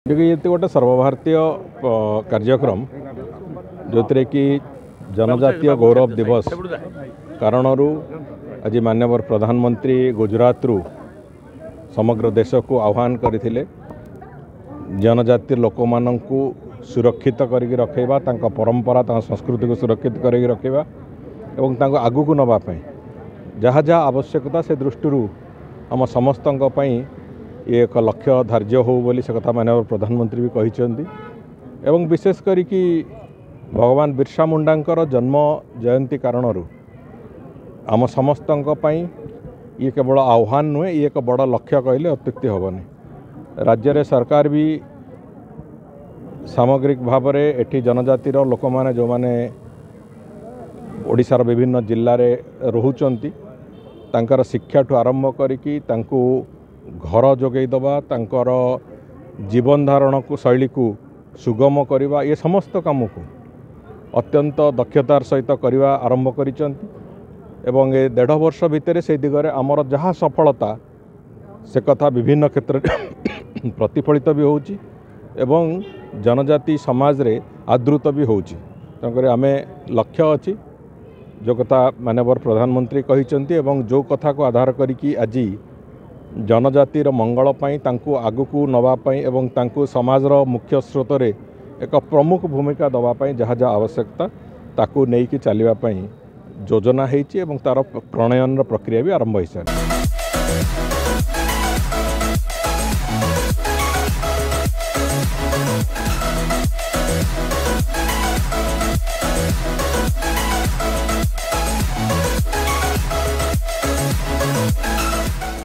ये गोटे सर्वभारतीय कार्यक्रम जो कि जनजातीय गौरव दिवस कारण आज माननीय प्रधानमंत्री गुजरात रु समग्र देश को आह्वान करते जनजाति लोक मान सुरक्षित करके रखेबा परंपरा संस्कृति को सुरक्षित करके रखेबा एवं आगू को नवापाई जहाँ जहाँ आवश्यकता से दृष्टि आम समस्त ये एक लक्ष्य धार्य हो बोली से कथा माननीय प्रधानमंत्री भी कहते एवं विशेष करी कि भगवान बिरसा मुंडांकर जन्म जयंती कारण आम समस्त ये केवल आह्वान नुहे ये एक बड़ लक्ष्य कहले अत्युक्ति हेनी। राज्य रे सरकार भी सामग्रिक भाव में एठी जनजातिर लोक मैंने जो मैंने ओडिशार विभिन्न जिल्ला रे रोचंती तांकर शिक्षा ठू आरंभ करिकी तांको घर जोगेदबा तांकर जीवन धारण को शैली को सुगम करवा ये समस्त काम को अत्यंत दक्षतार सहित करवा आरंभ करिसंती एवं ए 1.5 वर्ष भितर से दिगरे आमर जहाँ सफलता से कथा विभिन्न क्षेत्र में प्रतिफलित भी होची एवं जनजाति समाज रे आदृत भी होची। तेणुकर आमे लक्ष्य अच्छी जो कथा माननीय प्रधानमंत्री कहते एवं जो कथा को आधार करिकी आज जनजातिर मंगल पाई तांको आगु को नवापाई एवं तांको समाजर मुख्य स्रोत रे एक प्रमुख भूमिका दवापाई जहाँ जहाँ आवश्यकता ताकू नेकी चलिबा पाई योजना होती तार प्रणयन प्रक्रिया भी आरंभ हो सारी।